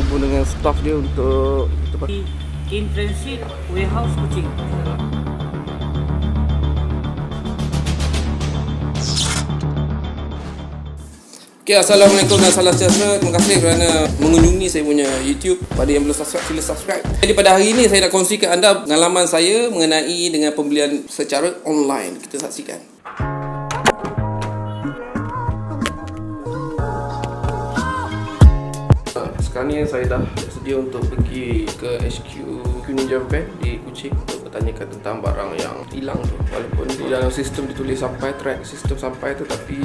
berhubung dengan staff dia untuk in transit warehouse Kuching. Okay, Assalamualaikum dan salam sejahtera. Terima kasih kerana mengunjungi saya punya YouTube. Pada yang belum subscribe, sila subscribe. Jadi pada hari ini saya nak kongsikan anda pengalaman saya mengenai dengan pembelian secara online. Kita saksikan. Sekarang ni saya dah sedia untuk pergi ke HQ Ninja Van di Kuching untuk bertanyakan tentang barang yang hilang tu. Walaupun di dalam sistem ditulis sampai, track sistem sampai tu, tapi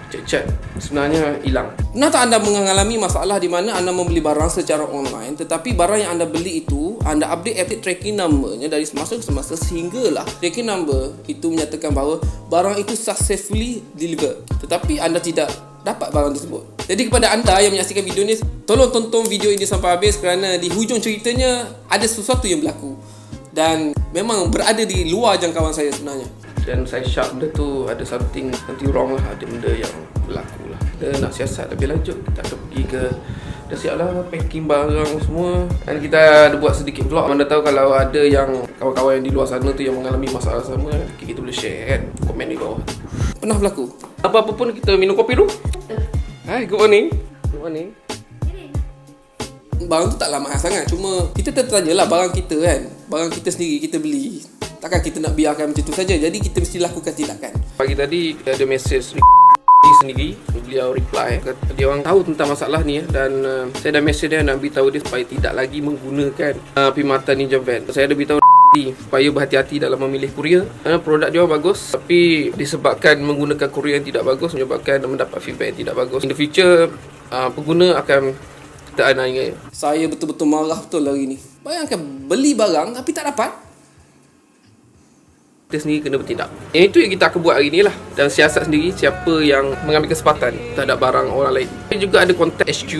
cek sebenarnya hilang. Pernah tak anda mengalami masalah di mana anda membeli barang secara online, tetapi barang yang anda beli itu anda update tracking number-nya dari semasa ke semasa, sehinggalah tracking number itu menyatakan bahawa barang itu successfully delivered, tetapi anda tidak dapat barang tersebut. Jadi kepada anda yang menyaksikan video ni, tolong tonton video ini sampai habis kerana di hujung ceritanya ada sesuatu yang berlaku dan memang berada di luar jangkauan saya sebenarnya. Dan saya syak benda tu ada something wrong lah, ada benda yang berlaku lah. Kita nak siasat lebih lanjut, kita akan pergi ke, dah siap lah packing barang semua. Dan kita ada buat sedikit vlog. Mana tahu kalau ada yang kawan-kawan yang di luar sana tu yang mengalami masalah sama, kita boleh share kan, komen di bawah. Pernah berlaku? Apa-apa pun kita minum kopi dulu. Hai, good morning. Good morning. Barang tu tak lama sangat, cuma kita tertanya lah barang kita kan, barang kita sendiri kita beli. Takkan kita nak biarkan macam tu saja. Jadi kita mesti lakukan tindakan. Pagi tadi ada mesej sendiri, beliau reply, dia orang tahu tentang masalah ni dan saya dah mesej dia nak beritahu dia supaya tidak lagi menggunakan perkhidmatan Ninja Van. Saya dah beritahu supaya berhati-hati dalam memilih kurier. Produk dia bagus, tapi disebabkan menggunakan kurier yang tidak bagus menyebabkan mendapat feedback yang tidak bagus. In the future, pengguna akan teraniaya. Saya betul-betul marah betul hari ni. Bayangkan beli barang tapi tak dapat. Kita sendiri kena bertindak. Yang itu yang kita akan buat hari ni lah. Dan siasat sendiri siapa yang mengambil kesempatan terhadap barang orang lain. Kita juga ada kontak HQ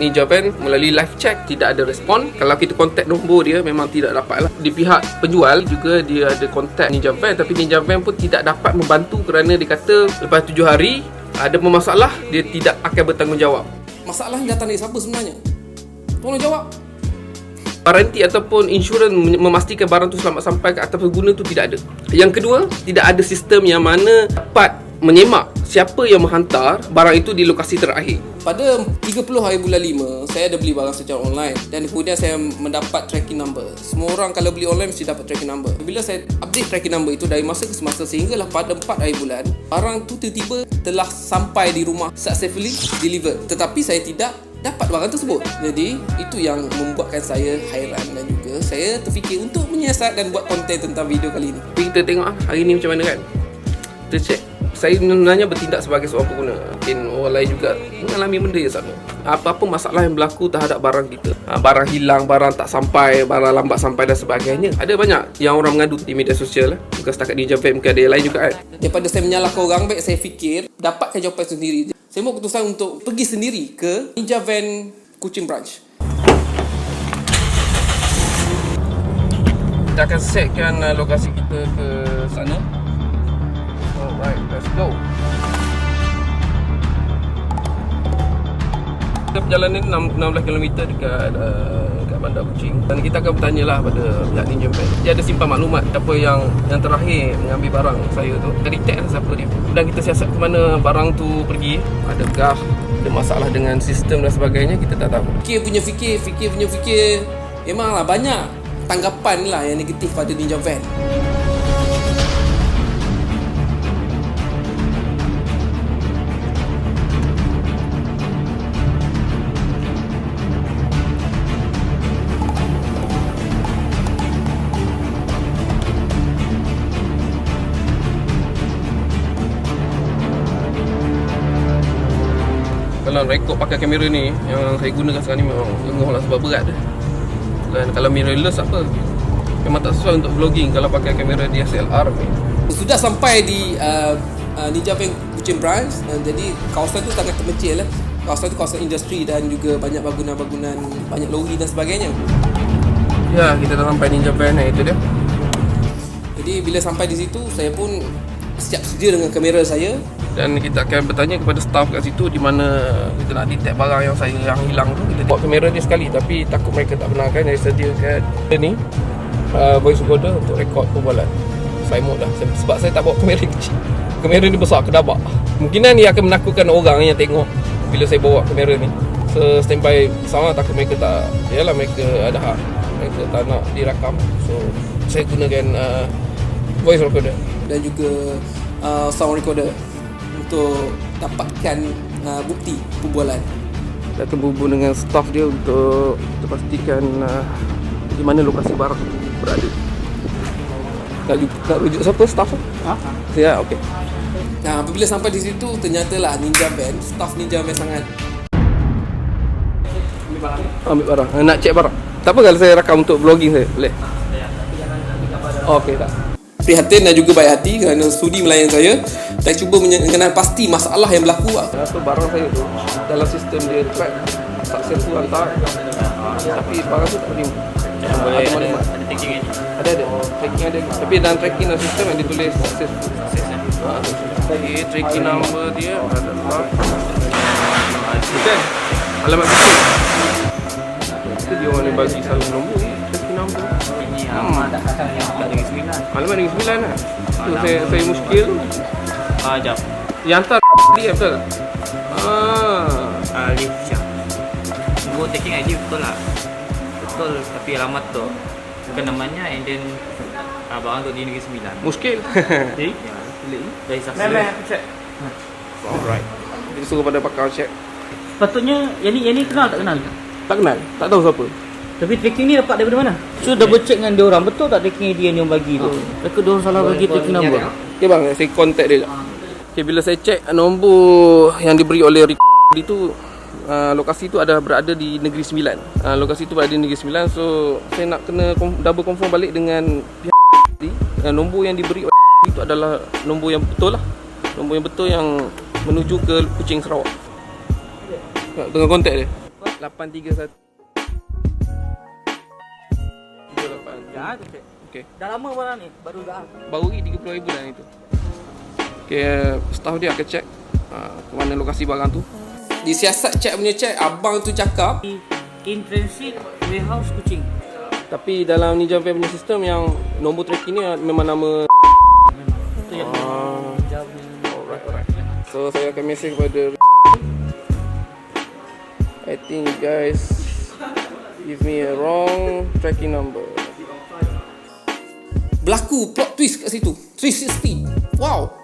Ninja Van melalui live chat, tidak ada respon. Kalau kita kontak nombor dia memang tidak dapat lah. Di pihak penjual juga dia ada kontak Ninja Van, tapi Ninja Van pun tidak dapat membantu kerana dia kata lepas 7 hari ada masalah, dia tidak akan bertanggungjawab. Masalah yang datang dari siapa sebenarnya? Tolong jawab. Garanti ataupun insurans memastikan barang tu selamat sampai ke atas pengguna tu tidak ada. Yang kedua, tidak ada sistem yang mana dapat menyemak siapa yang menghantar barang itu di lokasi terakhir. Pada 30 hari bulan 5, saya ada beli barang secara online dan kemudian saya mendapat tracking number. Semua orang kalau beli online mesti dapat tracking number. Bila saya update tracking number itu dari masa ke semasa, sehinggalah pada 4 hari bulan, barang tu tiba-tiba telah sampai di rumah successfully delivered. Tetapi saya tidak dapat barang tersebut. Jadi itu yang membuatkan saya hairan dan juga saya terfikir untuk menyiasat dan buat konten tentang video kali ini. Kita tengok hari ni macam mana kan. Kita check. Saya sebenarnya bertindak sebagai seorang pengguna. Mungkin orang lain juga mengalami benda yang sama. Apa-apa masalah yang berlaku terhadap barang kita, barang hilang, barang tak sampai, barang lambat sampai dan sebagainya, ada banyak yang orang mengadu di media sosial lah. Bukan setakat Ninja Van, mungkin ada yang lain juga kan. Daripada saya menyalahkan orang, baik saya fikir dapatkan jawapan sendiri. Saya buat keputusan untuk pergi sendiri ke Ninja Van Kuching Branch. Kita akan setkan lokasi kita ke sana. Alright, let's go. Kita perjalanan 16 km dekat bandar Kuching dan kita akan bertanyalah pada pihak Ninja Van. Dia ada simpan maklumat apa yang terakhir mengambil barang saya tu. Kita tag lah siapa dia. Dan kita siasat ke mana barang tu pergi. Adakah ada masalah dengan sistem dan sebagainya, kita tak tahu. Fikir punya fikir. Memanglah banyak tanggapan lah yang negatif pada Ninja Van. Kalau rekod pakai kamera ni yang saya gunakan sekarang ni memang tengok lah sebab berat dah. Dan kalau mirrorless apa, memang tak sesuai untuk vlogging kalau pakai kamera DSLR ni. Sudah sampai di Ninja Van Kuching Branch, jadi kawasan tu sangat terpencil lah. Kawasan tu kawasan industri dan juga banyak bangunan-bangunan, banyak lori dan sebagainya. Ya, kita dah sampai Ninja Van, itu dia. Jadi bila sampai di situ, saya pun siap sedia dengan kamera saya Dan kita akan bertanya kepada staff kat situ di mana kita nak detect barang yang hilang tu. Kita bawa kamera dia sekali, tapi takut mereka tak benarkan. Jadi sediakan ni voice recorder untuk rekod perbualan. Saya mod dah sebab saya tak bawa kamera kecil. Kamera ni besar kedabak. Mungkinan dia akan menakutkan orang yang tengok bila saya bawa kamera ni. So standby sama, takut mereka tak, yalah mereka ada hak, mereka tak nak dirakam. So saya gunakan voice recorder dan juga sound recorder untuk dapatkan bukti perbualan. Kita akan berhubung dengan staff dia untuk pastikan di mana lokasi barang berada. Nak rujuk siapa staff tu? Ya, okey. Nah, apabila sampai di situ ternyatalah Ninja Van, staff Ninja Van sangat ambil barang. Nak cek barang. Tak apa kalau saya rakam untuk vlogging saya? Boleh? Okey tak. Prihatin dan juga baik hati kerana sudi melayan saya dan cuba mengenal pasti masalah yang berlaku. So barang saya tu dalam sistem dia track successful hantar, tapi barang tu tak terima. Ada tracking ni? Ada tracking ada. Tapi dalam tracking dalam sistem yang ditulis successful. Okay, tracking number dia adalah bukan alamat kecil. Itu dia orang yang bagi selalu nombor tracking number. Ini alamat Negeri Sembilan. Alamat Negeri Sembilan lah. Tu saya muskil. Jap. Yang hantar dia betul? Alif Syah. Nombor taking ID betul lah. Betul, tapi alamat tu bukan namanya, and then barang tu di Negeri Sembilan. Muskil. Jadi, dari saksi. Aku check. Alright. Kita suruh pada pakar check. Patutnya yang ni kenal tak kenal? Tak kenal, tak tahu siapa. Tapi tracking ni dapat daripada mana? So double check dengan dia orang, betul tak tracking dia yang bagi tu? Mereka dia orang salah bagi tracking number. Okay bang, saya contact dia. Okay, bila saya check nombor yang diberi oleh Ricky itu, lokasi tu ada berada di Negeri Sembilan. Lokasi tu berada di Negeri Sembilan. So saya nak kena double confirm balik dengan pihak nombor yang diberi oleh itu adalah nombor yang betul lah. Nombor yang betul yang menuju ke Kuching, Sarawak. Tengah kontak dia 831 38. Ya, aku check. Okey. Dah lama barang ni, baru Baru lagi 30,000 dah itu. Okey, staff dia akan check ke mana lokasi barang tu. Di siasat check punya check, abang tu cakap in transit warehouse Kuching. tapi dalam Ninja Van punya sistem yang nombor tracking ni memang nama. Itu yang Alright. So saya akan mesej kepada I think you guys give me a wrong tracking number. Berlaku plot twist kat situ 360. Wow.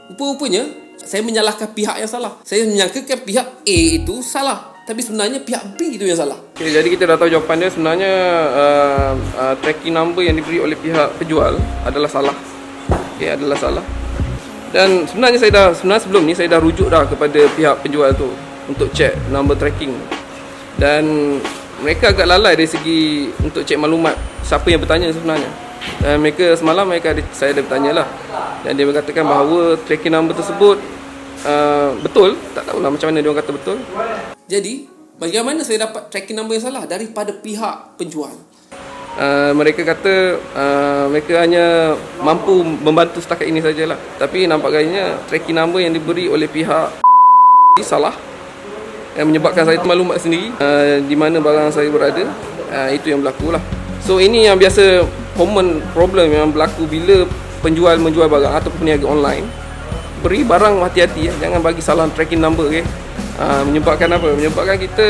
Rupa-rupanya saya menyalahkan pihak yang salah. Saya menyangkakan pihak A itu salah, tapi sebenarnya pihak B itu yang salah. Okay, jadi kita dah tahu jawapan dia. Sebenarnya tracking number yang diberi oleh pihak penjual adalah salah. Okay, adalah salah. Dan sebenarnya sebelum ni saya dah rujuk dah kepada pihak penjual tu untuk check number tracking. Dan mereka agak lalai dari segi untuk cek maklumat siapa yang bertanya sebenarnya. Dan semalam saya ada bertanya lah, dan dia mengatakan bahawa tracking number tersebut betul. Tak tahulah macam mana dia orang kata betul. Jadi bagaimana saya dapat tracking number yang salah daripada pihak penjual? Mereka kata mereka hanya mampu membantu setakat ini sajalah. Tapi nampak gayanya tracking number yang diberi oleh pihak salah, yang menyebabkan saya termaklumat sendiri di mana barang saya berada. Itu yang berlaku lah. So ini yang biasa common problem yang berlaku bila penjual menjual barang ataupun peniaga online. Beri barang hati-hati, jangan bagi salah tracking number. Menyebabkan apa? Menyebabkan kita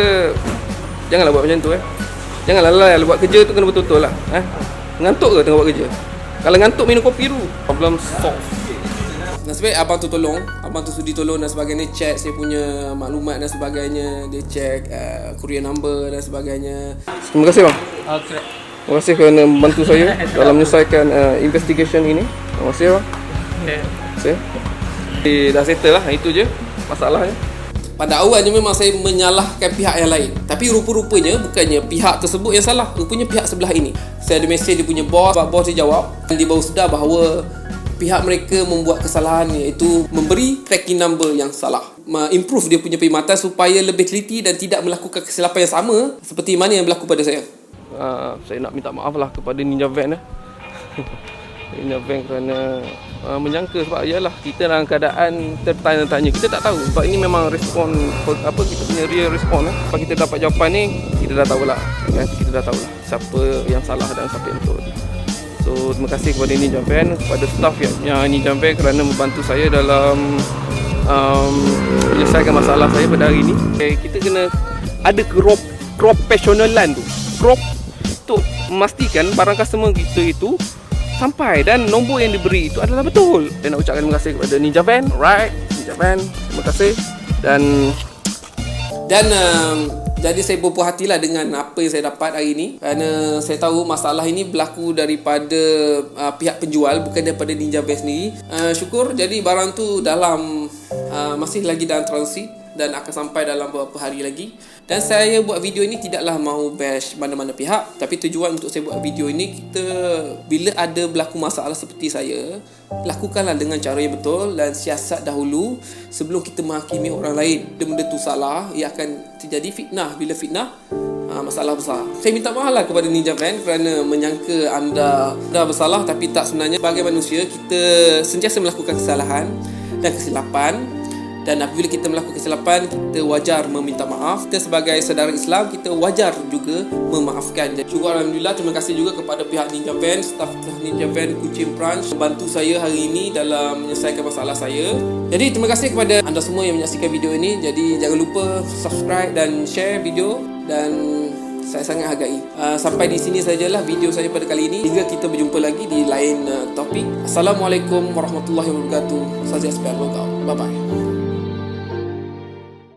janganlah buat macam tu. Janganlah lalai buat kerja tu, kena betul-betul lah. Ngantuk ke tengah buat kerja? Kalau ngantuk minum kopi dulu, problem solve. Nasib baik abang tu sudi tolong dan sebagainya, check saya punya maklumat dan sebagainya. Dia check courier number dan sebagainya. Terima kasih bang. Okay. Terima kasih kerana membantu saya dalam menyelesaikan investigation ini. Terima kasih bang. Dah settle lah, itu je masalahnya. Pada awalnya memang saya menyalahkan pihak yang lain, tapi rupa-rupanya bukannya pihak tersebut yang salah, rupanya pihak sebelah ini. Saya ada mesej dia punya bos dia jawab, dia baru sedar bahawa pihak mereka membuat kesalahan, iaitu memberi tracking number yang salah. Improve dia punya perkhidmatan supaya lebih teliti dan tidak melakukan kesilapan yang sama seperti mana yang berlaku pada saya. Saya nak minta maaf lah kepada Ninja Van Ninja Van kerana menyangka, sebab yalah kita dalam keadaan tertanya-tanya, kita tak tahu. Sebab ini memang respon apa, kita punya real respon. Kalau kita dapat jawapan ni, kita dah tahulah kan, kita dah tahulah siapa yang salah dan siapa yang betul. So terima kasih kepada Ninja Van, kepada staff yang Ninja Van kerana membantu saya dalam menyelesaikan masalah saya pada hari ini. Kita kena ada profesionalan tu, untuk memastikan barang customer kita itu sampai dan nombor yang diberi itu adalah betul. Dan nak ucapkan terima kasih kepada Ninja Van. Alright, Ninja Van, terima kasih. Dan jadi saya berpuas hatilah dengan apa yang saya dapat hari ini, kerana saya tahu masalah ini berlaku daripada pihak penjual, bukan daripada Ninja Van sendiri. Syukur jadi barang tu dalam masih lagi dalam transit dan akan sampai dalam beberapa hari lagi. Dan saya buat video ini tidaklah mahu bash mana-mana pihak, tapi tujuan untuk saya buat video ini, kita bila ada berlaku masalah seperti saya, lakukanlah dengan cara yang betul dan siasat dahulu sebelum kita menghakimi orang lain. Benda tu salah, ia akan terjadi fitnah. Bila fitnah, masalah besar. Saya minta maaf lah kepada Ninja Van kerana menyangka anda bersalah, tapi tak. Sebenarnya sebagai manusia, kita sentiasa melakukan kesalahan dan kesilapan. Dan apabila kita melakukan kesilapan, kita wajar meminta maaf. Kita sebagai saudara Islam, kita wajar juga memaafkan. Dan juga alhamdulillah, terima kasih juga kepada pihak Ninja Van, staf Ninja Van Kuching Branch, membantu saya hari ini dalam menyelesaikan masalah saya. Jadi terima kasih kepada anda semua yang menyaksikan video ini. Jadi jangan lupa subscribe dan share video, dan saya sangat hargai. Sampai di sini sajalah video saya pada kali ini. Hingga kita berjumpa lagi di lain topik. Assalamualaikum warahmatullahi wabarakatuh. Saya Asbiar Logau. Bye bye.